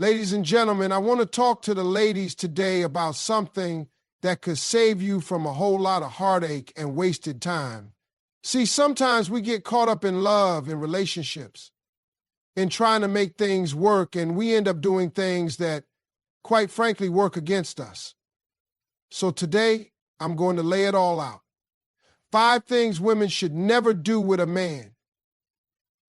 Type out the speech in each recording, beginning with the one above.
Ladies and gentlemen, I want to talk to the ladies today about something that could save you from a whole lot of heartache and wasted time. See, sometimes we get caught up in love and relationships, in trying to make things work, and we end up doing things that, quite frankly, work against us. So today, I'm going to lay it all out. 5 things women should never do with a man.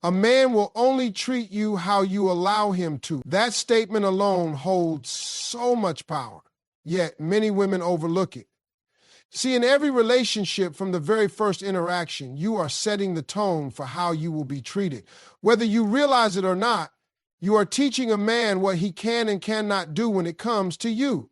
A man will only treat you how you allow him to. That statement alone holds so much power, yet many women overlook it. See, in every relationship from the very first interaction, you are setting the tone for how you will be treated. Whether you realize it or not, you are teaching a man what he can and cannot do when it comes to you.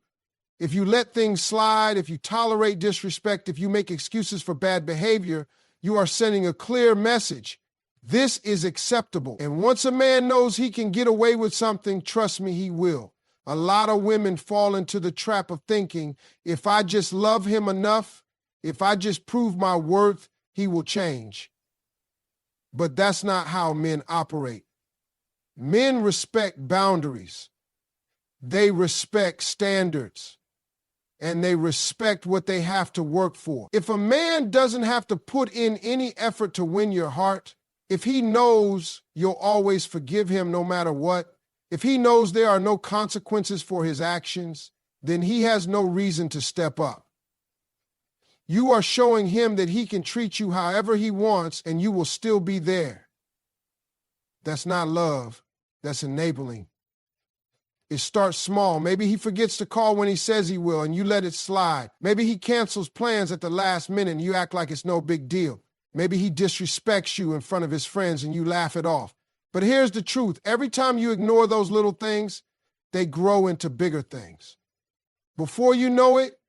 If you let things slide, if you tolerate disrespect, if you make excuses for bad behavior, you are sending a clear message. This is acceptable. And once a man knows he can get away with something, trust me, he will. A lot of women fall into the trap of thinking, if I just love him enough, if I just prove my worth, he will change. But that's not how men operate. Men respect boundaries. They respect standards. And they respect what they have to work for. If a man doesn't have to put in any effort to win your heart, if he knows you'll always forgive him no matter what, if he knows there are no consequences for his actions, then he has no reason to step up. You are showing him that he can treat you however he wants and you will still be there. That's not love, that's enabling. It starts small. Maybe he forgets to call when he says he will and you let it slide. Maybe he cancels plans at the last minute and you act like it's no big deal. Maybe he disrespects you in front of his friends and you laugh it off. But here's the truth. Every time you ignore those little things, they grow into bigger things. Before you know it,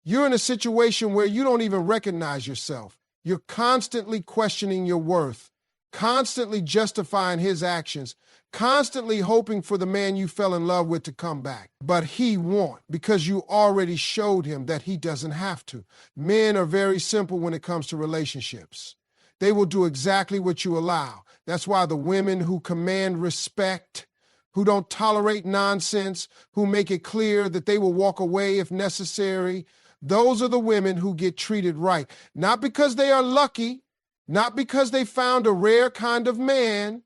you're in a situation where you don't even recognize yourself. You're constantly questioning your worth, constantly justifying his actions, constantly hoping for the man you fell in love with to come back. But he won't, because you already showed him that he doesn't have to. Men are very simple when it comes to relationships. They will do exactly what you allow. That's why the women who command respect, who don't tolerate nonsense, who make it clear that they will walk away if necessary, those are the women who get treated right. Not because they are lucky, not because they found a rare kind of man,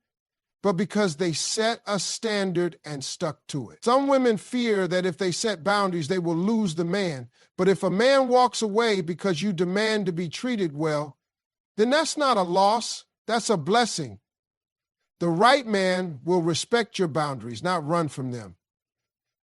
but because they set a standard and stuck to it. Some women fear that if they set boundaries, they will lose the man. But if a man walks away because you demand to be treated well, then that's not a loss, that's a blessing. The right man will respect your boundaries, not run from them.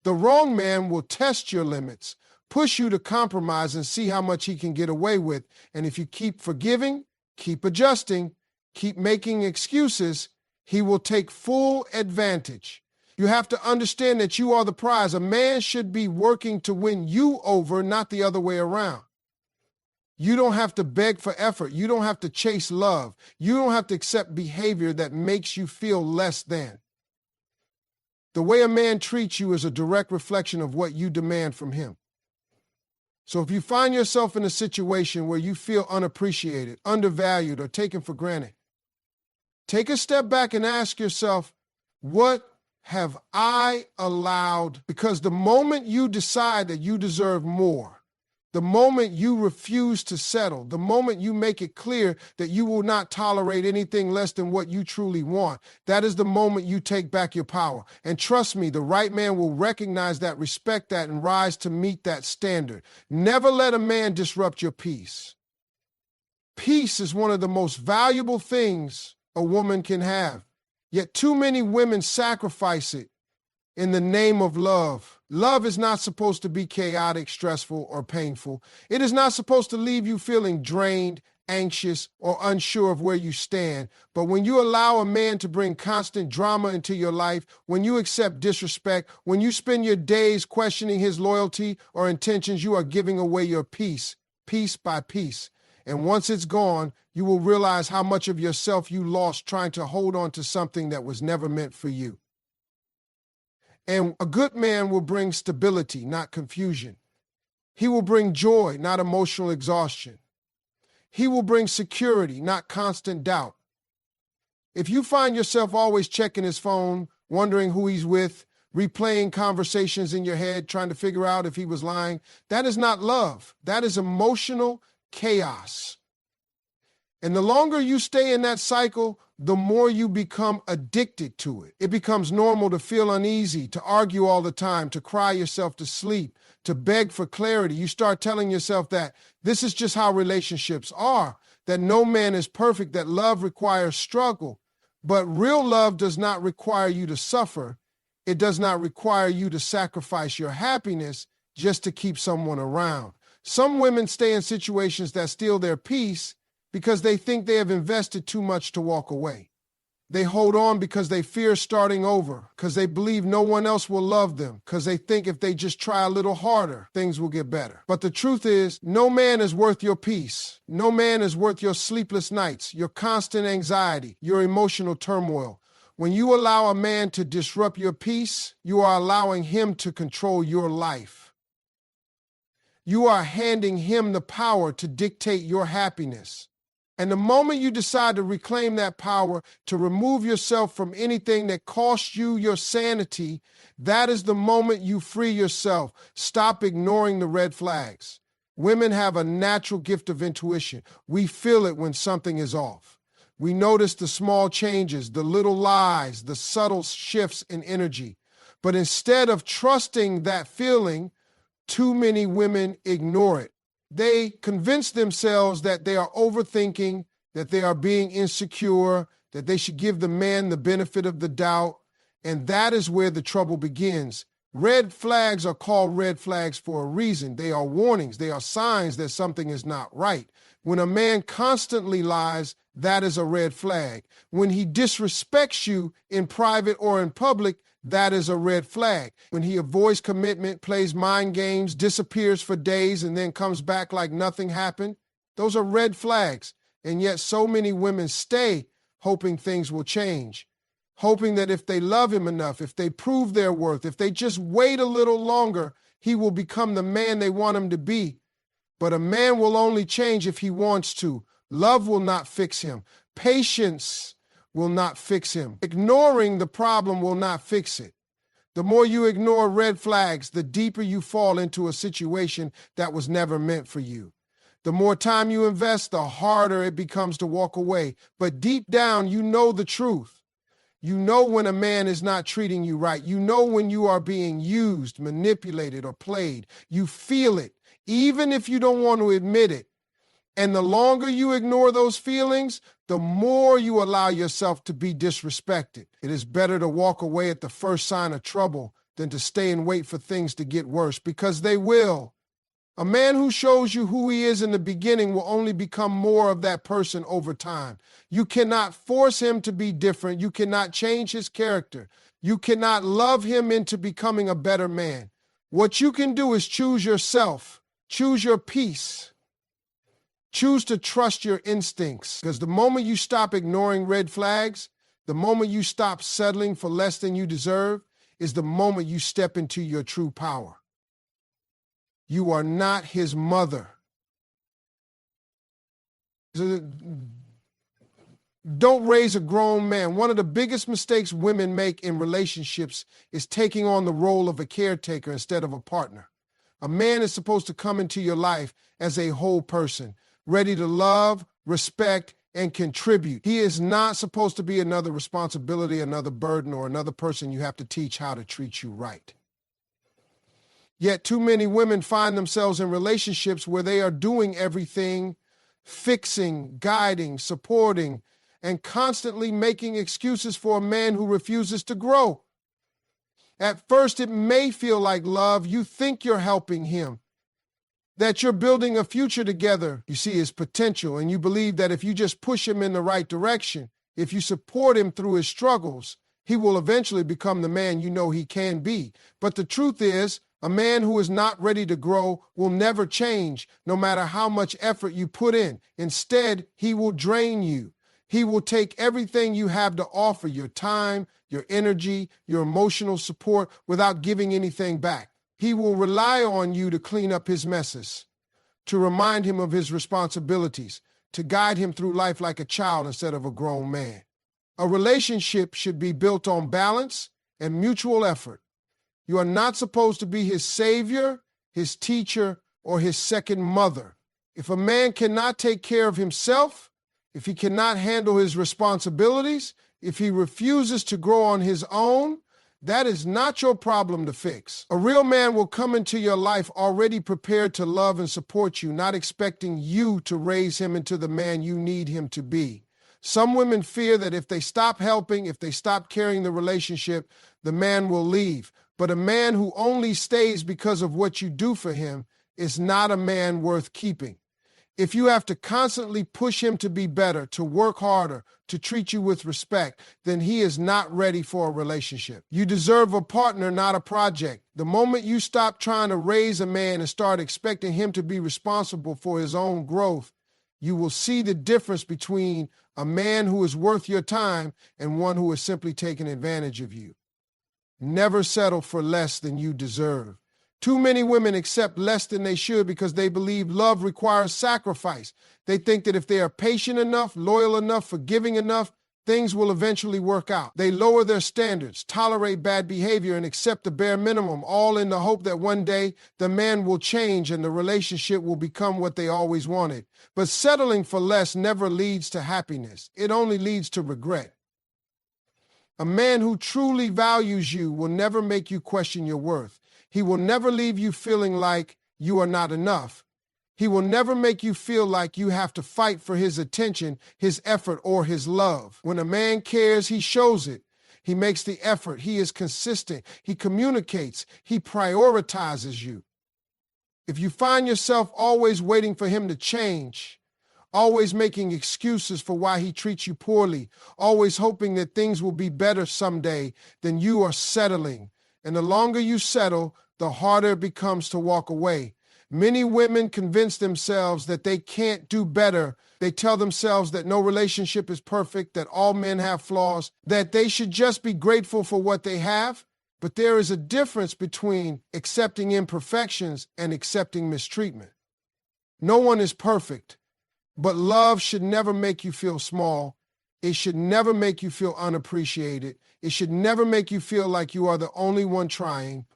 The wrong man will test your limits, push you to compromise and see how much he can get away with. And if you keep forgiving, keep adjusting, keep making excuses, he will take full advantage. You have to understand that you are the prize. A man should be working to win you over, not the other way around. You don't have to beg for effort. You don't have to chase love. You don't have to accept behavior that makes you feel less than. The way a man treats you is a direct reflection of what you demand from him. So if you find yourself in a situation where you feel unappreciated, undervalued, or taken for granted, take a step back and ask yourself, what have I allowed? Because the moment you decide that you deserve more, the moment you refuse to settle, the moment you make it clear that you will not tolerate anything less than what you truly want, that is the moment you take back your power. And trust me, the right man will recognize that, respect that, and rise to meet that standard. Never let a man disrupt your peace. Peace is one of the most valuable things a woman can have. Yet too many women sacrifice it in the name of love. Love is not supposed to be chaotic, stressful, or painful. It is not supposed to leave you feeling drained, anxious, or unsure of where you stand. But when you allow a man to bring constant drama into your life, when you accept disrespect, when you spend your days questioning his loyalty or intentions, you are giving away your peace, piece by piece. And once it's gone, you will realize how much of yourself you lost trying to hold on to something that was never meant for you. And a good man will bring stability, not confusion. He will bring joy, not emotional exhaustion. He will bring security, not constant doubt. If you find yourself always checking his phone, wondering who he's with, replaying conversations in your head, trying to figure out if he was lying. That is not love. That is emotional chaos. And the longer you stay in that cycle, the more you become addicted to it. It becomes normal to feel uneasy, to argue all the time, to cry yourself to sleep, to beg for clarity. You start telling yourself that this is just how relationships are, that no man is perfect, that love requires struggle. But real love does not require you to suffer. It does not require you to sacrifice your happiness just to keep someone around. Some women stay in situations that steal their peace because they think they have invested too much to walk away. They hold on because they fear starting over, because they believe no one else will love them, because they think if they just try a little harder, things will get better. But the truth is, no man is worth your peace. No man is worth your sleepless nights, your constant anxiety, your emotional turmoil. When you allow a man to disrupt your peace, you are allowing him to control your life. You are handing him the power to dictate your happiness. And the moment you decide to reclaim that power, to remove yourself from anything that costs you your sanity, that is the moment you free yourself. Stop ignoring the red flags. Women have a natural gift of intuition. We feel it when something is off. We notice the small changes, the little lies, the subtle shifts in energy. But instead of trusting that feeling, too many women ignore it. They convince themselves that they are overthinking, that they are being insecure, that they should give the man the benefit of the doubt, and that is where the trouble begins. Red flags are called red flags for a reason. They are warnings. They are signs that something is not right. When a man constantly lies, that is a red flag. When he disrespects you in private or in public, that is a red flag. When he avoids commitment, plays mind games, disappears for days, and then comes back like nothing happened, those are red flags. And yet so many women stay hoping things will change, hoping that if they love him enough, if they prove their worth, if they just wait a little longer, he will become the man they want him to be. But a man will only change if he wants to. Love will not fix him. Patience will not fix him. Ignoring the problem will not fix it. The more you ignore red flags, the deeper you fall into a situation that was never meant for you. The more time you invest, the harder it becomes to walk away. But deep down, you know the truth. You know when a man is not treating you right. You know when you are being used, manipulated, or played. You feel it, even if you don't want to admit it. And the longer you ignore those feelings, the more you allow yourself to be disrespected. It is better to walk away at the first sign of trouble than to stay and wait for things to get worse, because they will. A man who shows you who he is in the beginning will only become more of that person over time. You cannot force him to be different. You cannot change his character. You cannot love him into becoming a better man. What you can do is choose yourself, choose your peace. Choose to trust your instincts, because the moment you stop ignoring red flags, the moment you stop settling for less than you deserve, is the moment you step into your true power. You are not his mother. Don't raise a grown man. One of the biggest mistakes women make in relationships is taking on the role of a caretaker instead of a partner. A man is supposed to come into your life as a whole person, ready to love, respect, and contribute. He is not supposed to be another responsibility, another burden, or another person you have to teach how to treat you right. Yet too many women find themselves in relationships where they are doing everything, fixing, guiding, supporting, and constantly making excuses for a man who refuses to grow. At first, it may feel like love. You think you're helping him, that you're building a future together. You see his potential, and you believe that if you just push him in the right direction, if you support him through his struggles, he will eventually become the man you know he can be. But the truth is, a man who is not ready to grow will never change, no matter how much effort you put in. Instead, he will drain you. He will take everything you have to offer, your time, your energy, your emotional support, without giving anything back. He will rely on you to clean up his messes, to remind him of his responsibilities, to guide him through life like a child instead of a grown man. A relationship should be built on balance and mutual effort. You are not supposed to be his savior, his teacher, or his second mother. If a man cannot take care of himself, if he cannot handle his responsibilities, if he refuses to grow on his own, that is not your problem to fix. A real man will come into your life already prepared to love and support you, not expecting you to raise him into the man you need him to be. Some women fear that if they stop helping, if they stop carrying the relationship, the man will leave. But a man who only stays because of what you do for him is not a man worth keeping. If you have to constantly push him to be better, to work harder, to treat you with respect, then he is not ready for a relationship. You deserve a partner, not a project. The moment you stop trying to raise a man and start expecting him to be responsible for his own growth, you will see the difference between a man who is worth your time and one who is simply taking advantage of you. Never settle for less than you deserve. Too many women accept less than they should because they believe love requires sacrifice. They think that if they are patient enough, loyal enough, forgiving enough, things will eventually work out. They lower their standards, tolerate bad behavior, and accept the bare minimum, all in the hope that one day the man will change and the relationship will become what they always wanted. But settling for less never leads to happiness. It only leads to regret. A man who truly values you will never make you question your worth. He will never leave you feeling like you are not enough. He will never make you feel like you have to fight for his attention, his effort, or his love. When a man cares, he shows it. He makes the effort. He is consistent. He communicates. He prioritizes you. If you find yourself always waiting for him to change, always making excuses for why he treats you poorly, always hoping that things will be better someday, then you are settling. And the longer you settle, the harder it becomes to walk away. Many women convince themselves that they can't do better. They tell themselves that no relationship is perfect, that all men have flaws, that they should just be grateful for what they have. But there is a difference between accepting imperfections and accepting mistreatment. No one is perfect, but love should never make you feel small. It should never make you feel unappreciated. It should never make you feel like you are the only one trying.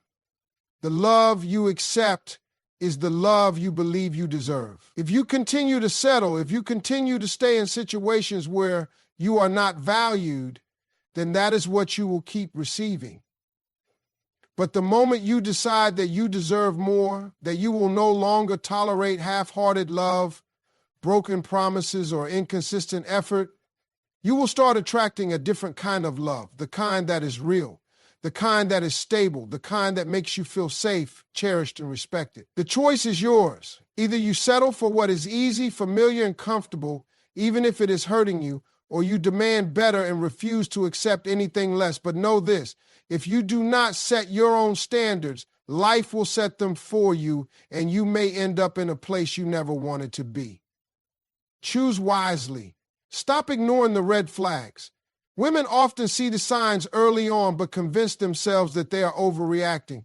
The love you accept is the love you believe you deserve. If you continue to settle, if you continue to stay in situations where you are not valued, then that is what you will keep receiving. But the moment you decide that you deserve more, that you will no longer tolerate half-hearted love, broken promises, or inconsistent effort, you will start attracting a different kind of love, the kind that is real, the kind that is stable, the kind that makes you feel safe, cherished, and respected. The choice is yours. Either you settle for what is easy, familiar, and comfortable, even if it is hurting you, or you demand better and refuse to accept anything less. But know this, if you do not set your own standards, life will set them for you, and you may end up in a place you never wanted to be. Choose wisely. Stop ignoring the red flags. Women often see the signs early on, but convince themselves that they are overreacting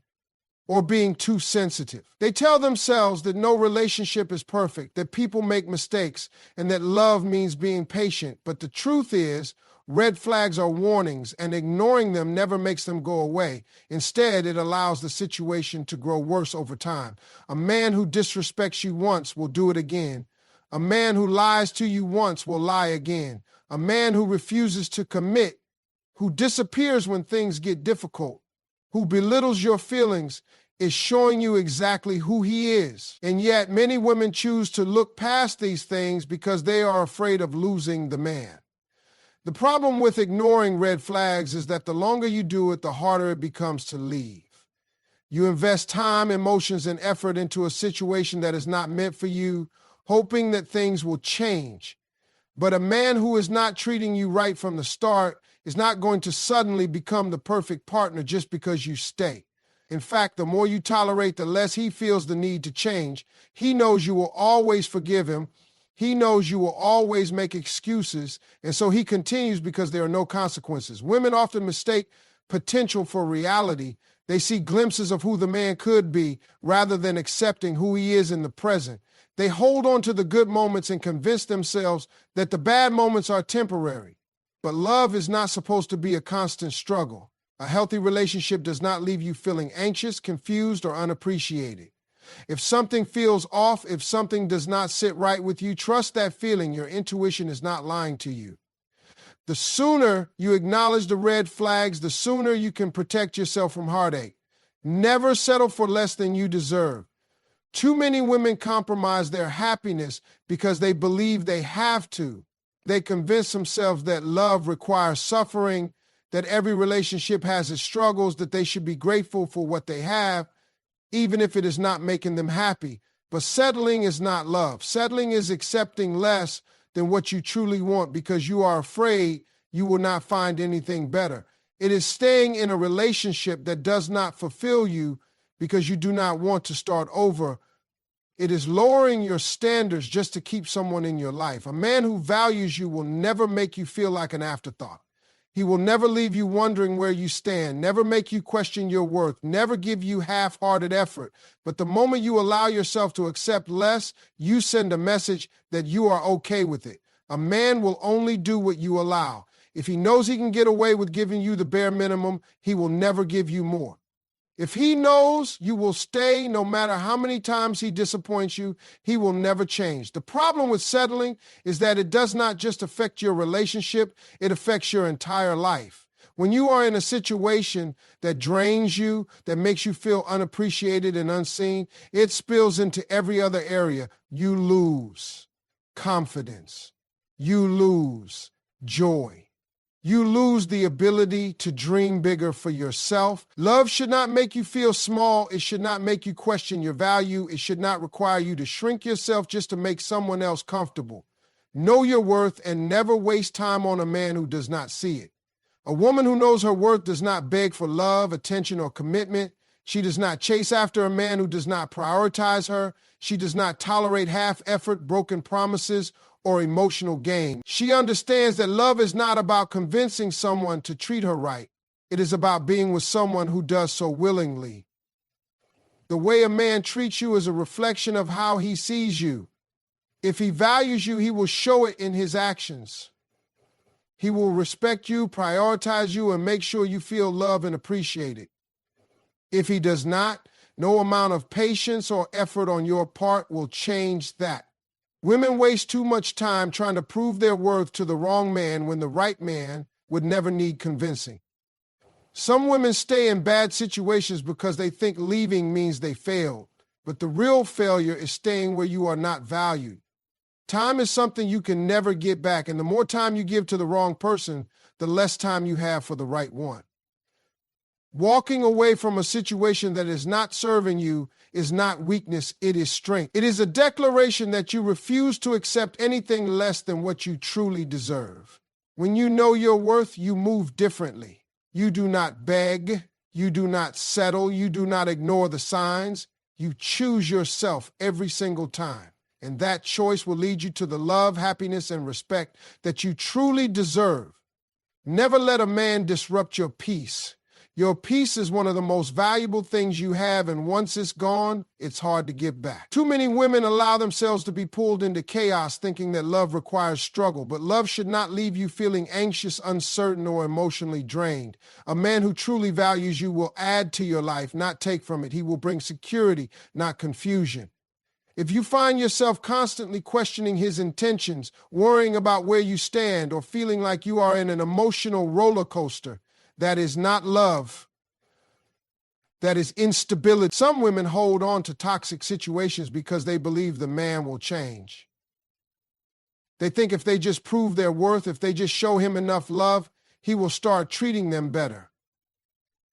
or being too sensitive. They tell themselves that no relationship is perfect, that people make mistakes, and that love means being patient. But the truth is, red flags are warnings, and ignoring them never makes them go away. Instead, it allows the situation to grow worse over time. A man who disrespects you once will do it again. A man who lies to you once will lie again. A man who refuses to commit, who disappears when things get difficult, who belittles your feelings, is showing you exactly who he is. And yet, many women choose to look past these things because they are afraid of losing the man. The problem with ignoring red flags is that the longer you do it, the harder it becomes to leave. You invest time, emotions, and effort into a situation that is not meant for you, hoping that things will change. But a man who is not treating you right from the start is not going to suddenly become the perfect partner just because you stay. In fact, the more you tolerate, the less he feels the need to change. He knows you will always forgive him. He knows you will always make excuses, and so he continues because there are no consequences. Women often mistake potential for reality. They see glimpses of who the man could be rather than accepting who he is in the present. They hold on to the good moments and convince themselves that the bad moments are temporary. But love is not supposed to be a constant struggle. A healthy relationship does not leave you feeling anxious, confused, or unappreciated. If something feels off, if something does not sit right with you, trust that feeling. Your intuition is not lying to you. The sooner you acknowledge the red flags, the sooner you can protect yourself from heartache. Never settle for less than you deserve. Too many women compromise their happiness because they believe they have to. They convince themselves that love requires suffering, that every relationship has its struggles, that they should be grateful for what they have, even if it is not making them happy. But settling is not love. Settling is accepting less than what you truly want because you are afraid you will not find anything better. It is staying in a relationship that does not fulfill you because you do not want to start over. It is lowering your standards just to keep someone in your life. A man who values you will never make you feel like an afterthought. He will never leave you wondering where you stand, never make you question your worth, never give you half-hearted effort. But the moment you allow yourself to accept less, you send a message that you are okay with it. A man will only do what you allow. If he knows he can get away with giving you the bare minimum, he will never give you more. If he knows you will stay no matter how many times he disappoints you, he will never change. The problem with settling is that it does not just affect your relationship, it affects your entire life. When you are in a situation that drains you, that makes you feel unappreciated and unseen, it spills into every other area. You lose confidence. You lose joy. You lose the ability to dream bigger for yourself. Love should not make you feel small. It should not make you question your value. It should not require you to shrink yourself just to make someone else comfortable. Know your worth and never waste time on a man who does not see it. A woman who knows her worth does not beg for love, attention, or commitment. She does not chase after a man who does not prioritize her. She does not tolerate half-effort, broken promises, or emotional gain. She understands that love is not about convincing someone to treat her right. It is about being with someone who does so willingly. The way a man treats you is a reflection of how he sees you. If he values you, he will show it in his actions. He will respect you, prioritize you, and make sure you feel loved and appreciated. If he does not, no amount of patience or effort on your part will change that. Women waste too much time trying to prove their worth to the wrong man when the right man would never need convincing. Some women stay in bad situations because they think leaving means they failed, but the real failure is staying where you are not valued. Time is something you can never get back, and the more time you give to the wrong person, the less time you have for the right one. Walking away from a situation that is not serving you is not weakness, it is strength. It is a declaration that you refuse to accept anything less than what you truly deserve. When you know your worth, you move differently. You do not beg, you do not settle, you do not ignore the signs. You choose yourself every single time. And that choice will lead you to the love, happiness, and respect that you truly deserve. Never let a man disrupt your peace. Your peace is one of the most valuable things you have, and once it's gone, it's hard to get back. Too many women allow themselves to be pulled into chaos thinking that love requires struggle, but love should not leave you feeling anxious, uncertain, or emotionally drained. A man who truly values you will add to your life, not take from it. He will bring security, not confusion. If you find yourself constantly questioning his intentions, worrying about where you stand, or feeling like you are in an emotional roller coaster, that is not love. That is instability. Some women hold on to toxic situations because they believe the man will change. They think if they just prove their worth, if they just show him enough love, he will start treating them better.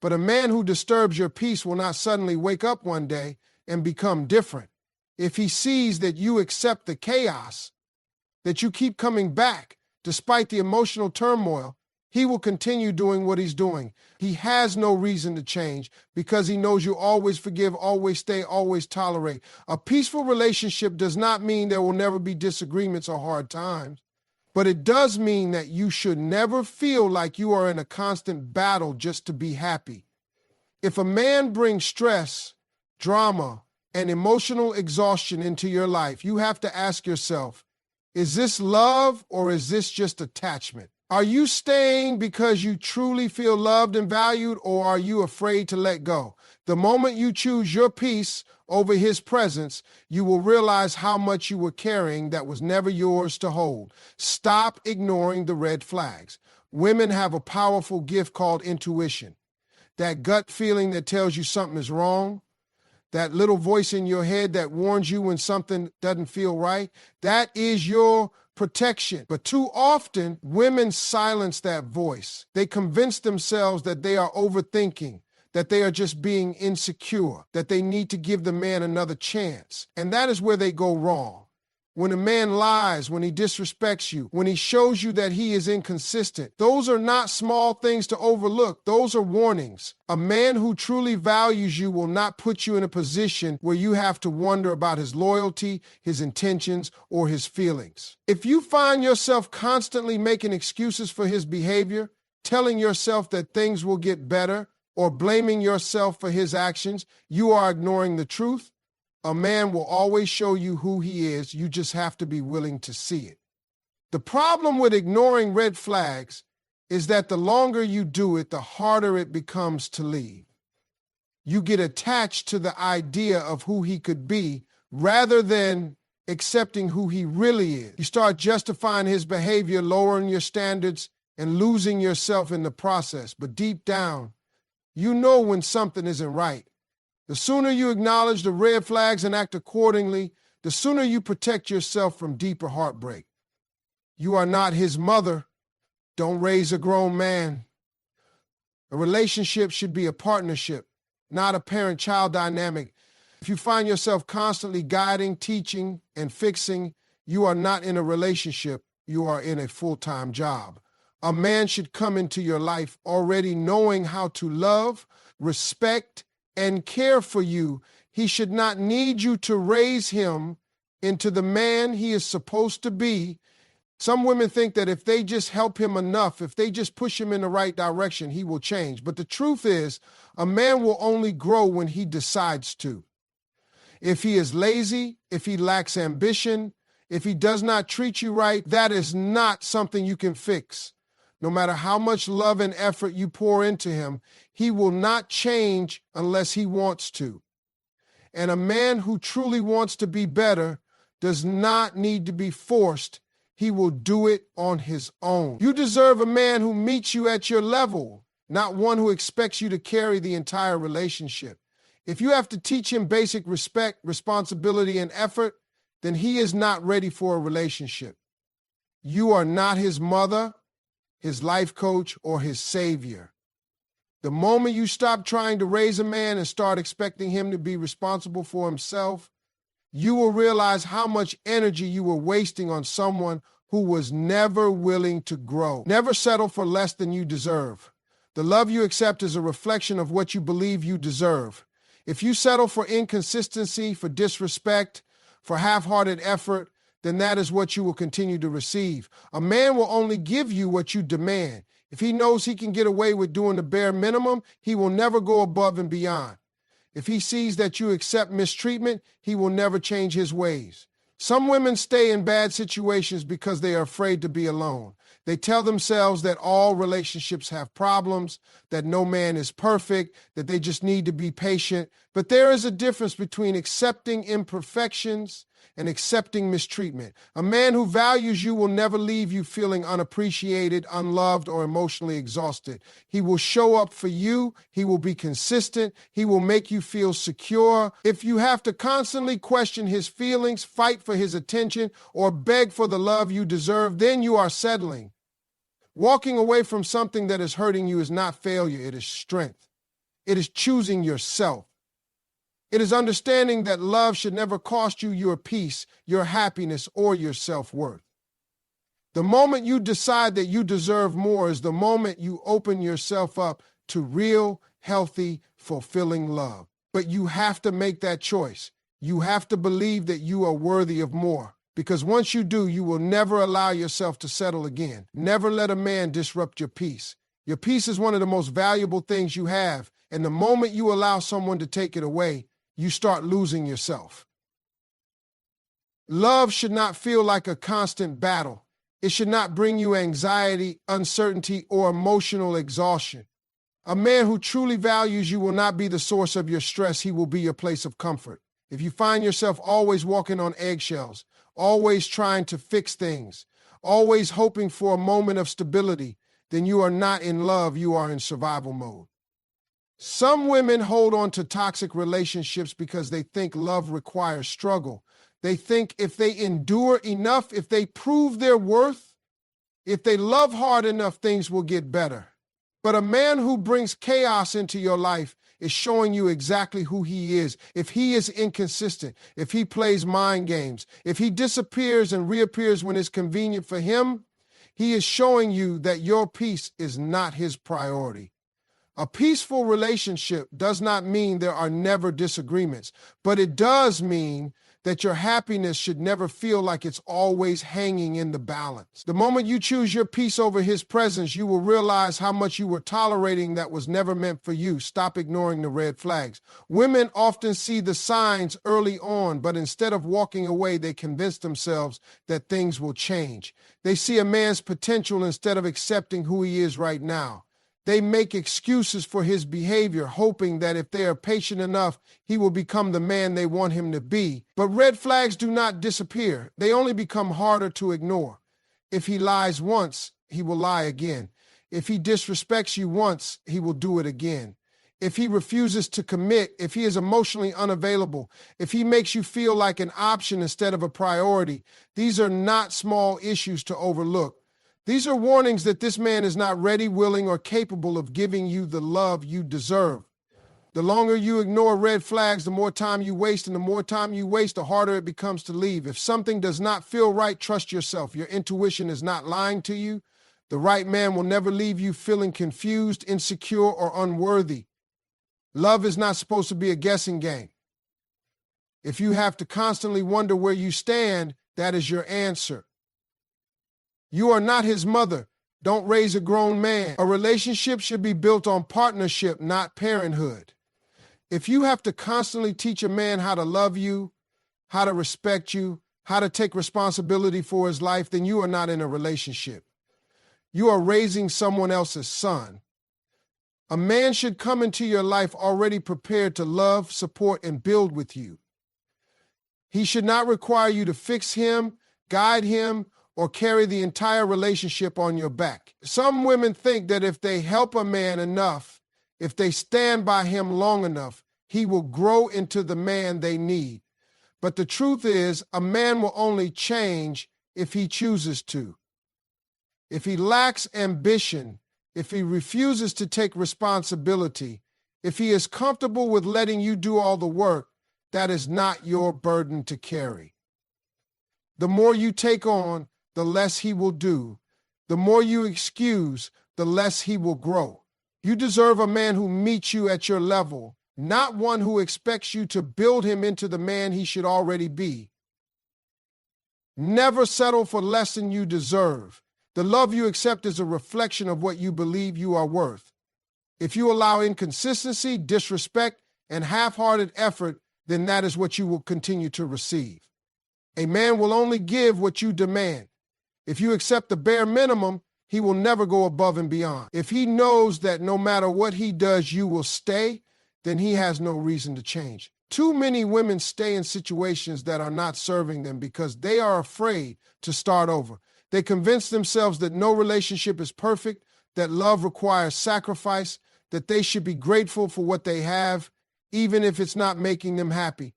But a man who disturbs your peace will not suddenly wake up one day and become different. If he sees that you accept the chaos, that you keep coming back despite the emotional turmoil, he will continue doing what he's doing. He has no reason to change because he knows you always forgive, always stay, always tolerate. A peaceful relationship does not mean there will never be disagreements or hard times, but it does mean that you should never feel like you are in a constant battle just to be happy. If a man brings stress, drama, and emotional exhaustion into your life, you have to ask yourself, is this love or is this just attachment? Are you staying because you truly feel loved and valued, or are you afraid to let go? The moment you choose your peace over his presence, you will realize how much you were carrying that was never yours to hold. Stop ignoring the red flags. Women have a powerful gift called intuition. That gut feeling that tells you something is wrong, that little voice in your head that warns you when something doesn't feel right, that is your protection. But too often, women silence that voice. They convince themselves that they are overthinking, that they are just being insecure, that they need to give the man another chance. And that is where they go wrong. When a man lies, when he disrespects you, when he shows you that he is inconsistent, those are not small things to overlook. Those are warnings. A man who truly values you will not put you in a position where you have to wonder about his loyalty, his intentions, or his feelings. If you find yourself constantly making excuses for his behavior, telling yourself that things will get better, or blaming yourself for his actions, you are ignoring the truth. A man will always show you who he is. You just have to be willing to see it. The problem with ignoring red flags is that the longer you do it, the harder it becomes to leave. You get attached to the idea of who he could be rather than accepting who he really is. You start justifying his behavior, lowering your standards, and losing yourself in the process. But deep down, you know when something isn't right. The sooner you acknowledge the red flags and act accordingly, the sooner you protect yourself from deeper heartbreak. You are not his mother. Don't raise a grown man. A relationship should be a partnership, not a parent-child dynamic. If you find yourself constantly guiding, teaching, and fixing, you are not in a relationship. You are in a full-time job. A man should come into your life already knowing how to love, respect, and care for you. He should not need you to raise him into the man he is supposed to be. Some women think that if they just help him enough, if they just push him in the right direction, he will change. But the truth is, a man will only grow when he decides to. If he is lazy, if he lacks ambition, if he does not treat you right, that is not something you can fix. No matter how much love and effort you pour into him, he will not change unless he wants to. And a man who truly wants to be better does not need to be forced. He will do it on his own. You deserve a man who meets you at your level, not one who expects you to carry the entire relationship. If you have to teach him basic respect, responsibility, and effort, then he is not ready for a relationship. You are not his mother, his life coach, or his savior. The moment you stop trying to raise a man and start expecting him to be responsible for himself, you will realize how much energy you were wasting on someone who was never willing to grow. Never settle for less than you deserve. The love you accept is a reflection of what you believe you deserve. If you settle for inconsistency, for disrespect, for half-hearted effort, then that is what you will continue to receive. A man will only give you what you demand. If he knows he can get away with doing the bare minimum, he will never go above and beyond. If he sees that you accept mistreatment, he will never change his ways. Some women stay in bad situations because they are afraid to be alone. They tell themselves that all relationships have problems, that no man is perfect, that they just need to be patient. But there is a difference between accepting imperfections and accepting mistreatment. A man who values you will never leave you feeling unappreciated, unloved, or emotionally exhausted. He will show up for you. He will be consistent. He will make you feel secure. If you have to constantly question his feelings, fight for his attention, or beg for the love you deserve, then you are settling. Walking away from something that is hurting you is not failure. It is strength. It is choosing yourself. It is understanding that love should never cost you your peace, your happiness, or your self-worth. The moment you decide that you deserve more is the moment you open yourself up to real, healthy, fulfilling love. But you have to make that choice. You have to believe that you are worthy of more. Because once you do, you will never allow yourself to settle again. Never let a man disrupt your peace. Your peace is one of the most valuable things you have. And the moment you allow someone to take it away, you start losing yourself. Love should not feel like a constant battle. It should not bring you anxiety, uncertainty, or emotional exhaustion. A man who truly values you will not be the source of your stress. He will be your place of comfort. If you find yourself always walking on eggshells, always trying to fix things, always hoping for a moment of stability, then you are not in love, you are in survival mode. Some women hold on to toxic relationships because they think love requires struggle. They think if they endure enough, if they prove their worth, if they love hard enough, things will get better. But a man who brings chaos into your life is showing you exactly who he is. If he is inconsistent, if he plays mind games, if he disappears and reappears when it's convenient for him, he is showing you that your peace is not his priority. A peaceful relationship does not mean there are never disagreements, but it does mean that your happiness should never feel like it's always hanging in the balance. The moment you choose your peace over his presence, you will realize how much you were tolerating that was never meant for you. Stop ignoring the red flags. Women often see the signs early on, but instead of walking away, they convince themselves that things will change. They see a man's potential instead of accepting who he is right now. They make excuses for his behavior, hoping that if they are patient enough, he will become the man they want him to be. But red flags do not disappear. They only become harder to ignore. If he lies once, he will lie again. If he disrespects you once, he will do it again. If he refuses to commit, if he is emotionally unavailable, if he makes you feel like an option instead of a priority, these are not small issues to overlook. These are warnings that this man is not ready, willing, or capable of giving you the love you deserve. The longer you ignore red flags, the more time you waste, and the more time you waste, the harder it becomes to leave. If something does not feel right, trust yourself. Your intuition is not lying to you. The right man will never leave you feeling confused, insecure, or unworthy. Love is not supposed to be a guessing game. If you have to constantly wonder where you stand, that is your answer. You are not his mother. Don't raise a grown man. A relationship should be built on partnership, not parenthood. If you have to constantly teach a man how to love you, how to respect you, how to take responsibility for his life, then you are not in a relationship. You are raising someone else's son. A man should come into your life already prepared to love, support, and build with you. He should not require you to fix him, guide him, or carry the entire relationship on your back. Some women think that if they help a man enough, if they stand by him long enough, he will grow into the man they need. But the truth is, a man will only change if he chooses to. If he lacks ambition, if he refuses to take responsibility, if he is comfortable with letting you do all the work, that is not your burden to carry. The more you take on, the less he will do. The more you excuse, the less he will grow. You deserve a man who meets you at your level, not one who expects you to build him into the man he should already be. Never settle for less than you deserve. The love you accept is a reflection of what you believe you are worth. If you allow inconsistency, disrespect, and half-hearted effort, then that is what you will continue to receive. A man will only give what you demand. If you accept the bare minimum, he will never go above and beyond. If he knows that no matter what he does, you will stay, then he has no reason to change. Too many women stay in situations that are not serving them because they are afraid to start over. They convince themselves that no relationship is perfect, that love requires sacrifice, that they should be grateful for what they have, even if it's not making them happy.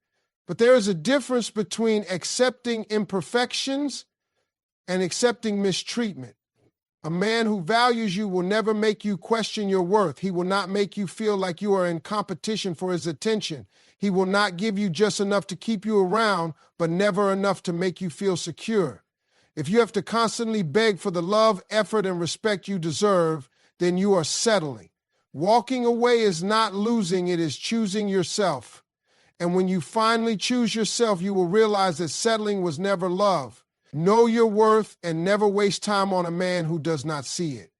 But there is a difference between accepting imperfections and accepting mistreatment. A man who values you will never make you question your worth. He will not make you feel like you are in competition for his attention. He will not give you just enough to keep you around, but never enough to make you feel secure. If you have to constantly beg for the love, effort, and respect you deserve, then you are settling. Walking away is not losing, it is choosing yourself. And when you finally choose yourself, you will realize that settling was never love. Know your worth and never waste time on a man who does not see it.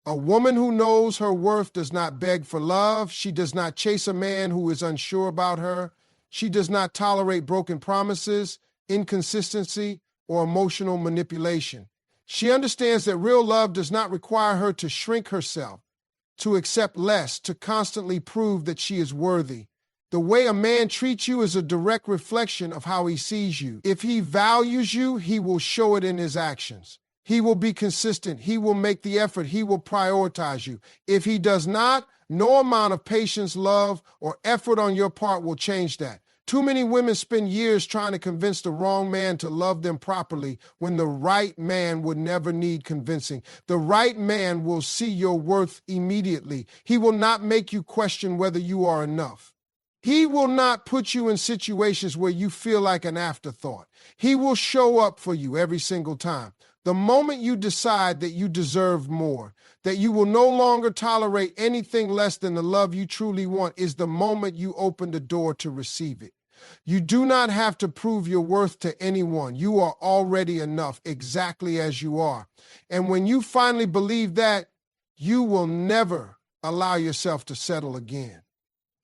A woman who knows her worth does not beg for love. She does not chase a man who is unsure about her. She does not tolerate broken promises, inconsistency, or emotional manipulation. She understands that real love does not require her to shrink herself, to accept less, to constantly prove that she is worthy. The way a man treats you is a direct reflection of how he sees you. If he values you, he will show it in his actions. He will be consistent. He will make the effort. He will prioritize you. If he does not, no amount of patience, love, or effort on your part will change that. Too many women spend years trying to convince the wrong man to love them properly when the right man would never need convincing. The right man will see your worth immediately. He will not make you question whether you are enough. He will not put you in situations where you feel like an afterthought. He will show up for you every single time. The moment you decide that you deserve more, that you will no longer tolerate anything less than the love you truly want, is the moment you open the door to receive it. You do not have to prove your worth to anyone. You are already enough exactly as you are. And when you finally believe that, you will never allow yourself to settle again.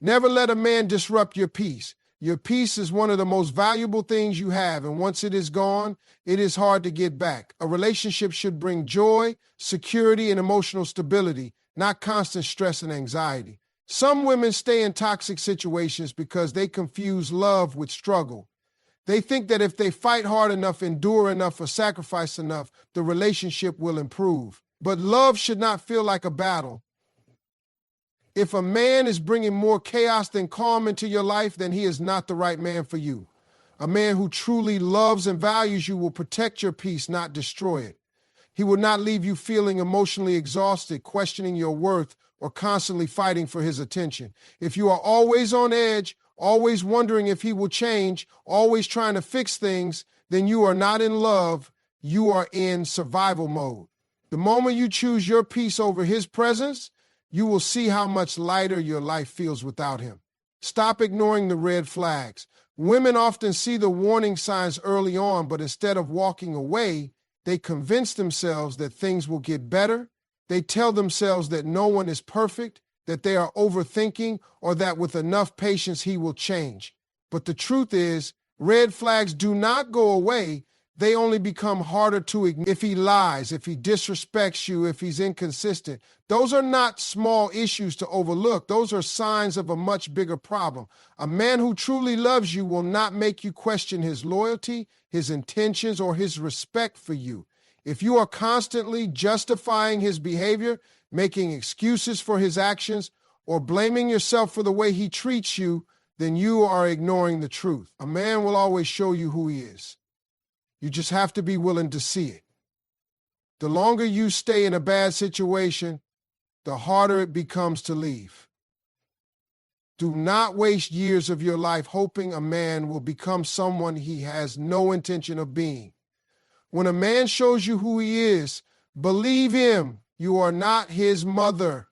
Never let a man disrupt your peace. Your peace is one of the most valuable things you have, and once it is gone, it is hard to get back. A relationship should bring joy, security, and emotional stability, not constant stress and anxiety. Some women stay in toxic situations because they confuse love with struggle. They think that if they fight hard enough, endure enough, or sacrifice enough, the relationship will improve. But love should not feel like a battle. If a man is bringing more chaos than calm into your life, then he is not the right man for you. A man who truly loves and values you will protect your peace, not destroy it. He will not leave you feeling emotionally exhausted, questioning your worth, or constantly fighting for his attention. If you are always on edge, always wondering if he will change, always trying to fix things, then you are not in love. You are in survival mode. The moment you choose your peace over his presence, you will see how much lighter your life feels without him. Stop ignoring the red flags. Women often see the warning signs early on, but instead of walking away, they convince themselves that things will get better. They tell themselves that no one is perfect, that they are overthinking, or that with enough patience he will change. But the truth is, red flags do not go away. They only become harder to ignore. If he lies, if he disrespects you, if he's inconsistent, those are not small issues to overlook. Those are signs of a much bigger problem. A man who truly loves you will not make you question his loyalty, his intentions, or his respect for you. If you are constantly justifying his behavior, making excuses for his actions, or blaming yourself for the way he treats you, then you are ignoring the truth. A man will always show you who he is. You just have to be willing to see it. The longer you stay in a bad situation, the harder it becomes to leave. Do not waste years of your life hoping a man will become someone he has no intention of being. When a man shows you who he is, believe him. You are not his mother.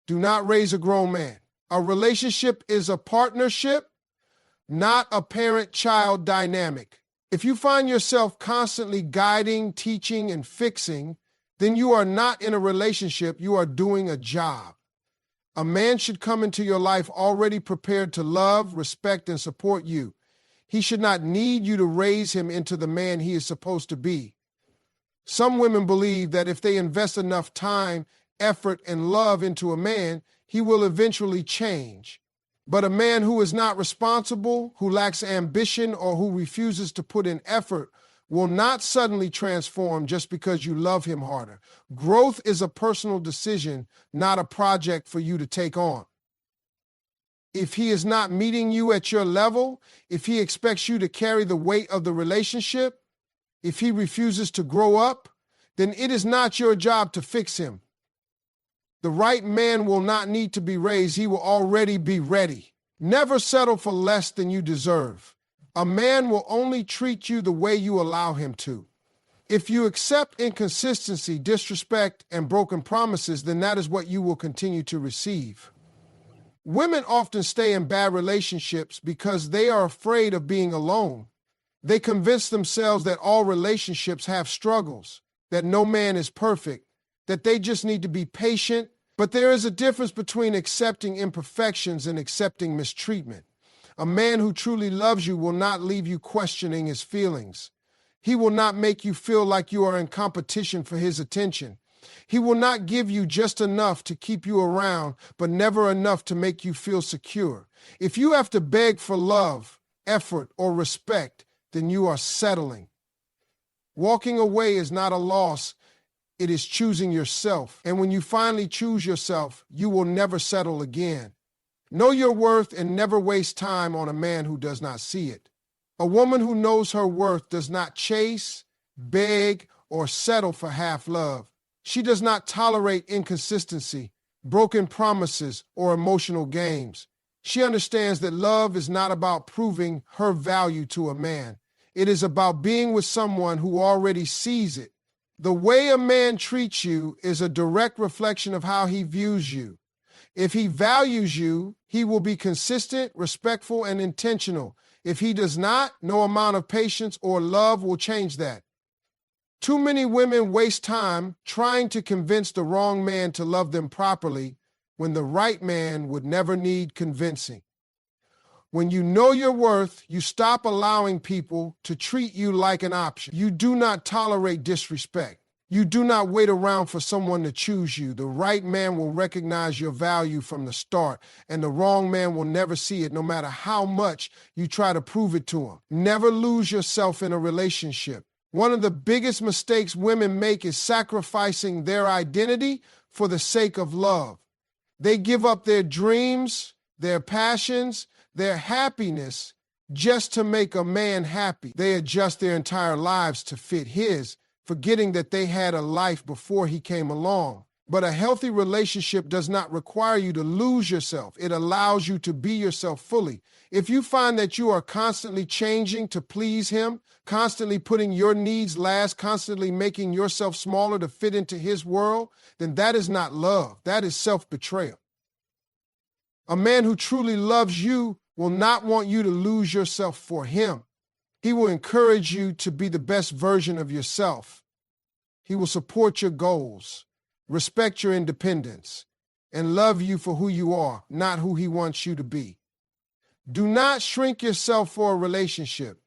Do not raise a grown man. A relationship is a partnership, not a parent-child dynamic. If you find yourself constantly guiding, teaching, and fixing, then you are not in a relationship, you are doing a job. A man should come into your life already prepared to love, respect, and support you. He should not need you to raise him into the man he is supposed to be. Some women believe that if they invest enough time, effort, and love into a man, he will eventually change. But a man who is not responsible, who lacks ambition, or who refuses to put in effort will not suddenly transform just because you love him harder. Growth is a personal decision, not a project for you to take on. If he is not meeting you at your level, if he expects you to carry the weight of the relationship, if he refuses to grow up, then it is not your job to fix him. The right man will not need to be raised. He will already be ready. Never settle for less than you deserve. A man will only treat you the way you allow him to. If you accept inconsistency, disrespect, and broken promises, then that is what you will continue to receive. Women often stay in bad relationships because they are afraid of being alone. They convince themselves that all relationships have struggles, that no man is perfect, that they just need to be patient. But there is a difference between accepting imperfections and accepting mistreatment. A man who truly loves you will not leave you questioning his feelings. He will not make you feel like you are in competition for his attention. He will not give you just enough to keep you around, but never enough to make you feel secure. If you have to beg for love, effort, or respect, then you are settling. Walking away is not a loss. It is choosing yourself. And when you finally choose yourself, you will never settle again. Know your worth and never waste time on a man who does not see it. A woman who knows her worth does not chase, beg, or settle for half love. She does not tolerate inconsistency, broken promises, or emotional games. She understands that love is not about proving her value to a man. It is about being with someone who already sees it. The way a man treats you is a direct reflection of how he views you. If he values you, he will be consistent, respectful, and intentional. If he does not, no amount of patience or love will change that. Too many women waste time trying to convince the wrong man to love them properly when the right man would never need convincing. When you know your worth, you stop allowing people to treat you like an option. You do not tolerate disrespect. You do not wait around for someone to choose you. The right man will recognize your value from the start, and the wrong man will never see it, no matter how much you try to prove it to him. Never lose yourself in a relationship. One of the biggest mistakes women make is sacrificing their identity for the sake of love. They give up their dreams, their passions, their happiness just to make a man happy. They adjust their entire lives to fit his, forgetting that they had a life before he came along. But a healthy relationship does not require you to lose yourself. It allows you to be yourself fully. If you find that you are constantly changing to please him, constantly putting your needs last, constantly making yourself smaller to fit into his world, then that is not love. That is self-betrayal. A man who truly loves you will not want you to lose yourself for him. He will encourage you to be the best version of yourself. He will support your goals, respect your independence, and love you for who you are, not who he wants you to be. Do not shrink yourself for a relationship.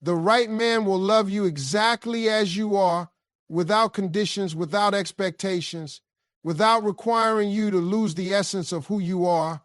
The right man will love you exactly as you are, without conditions, without expectations, without requiring you to lose the essence of who you are.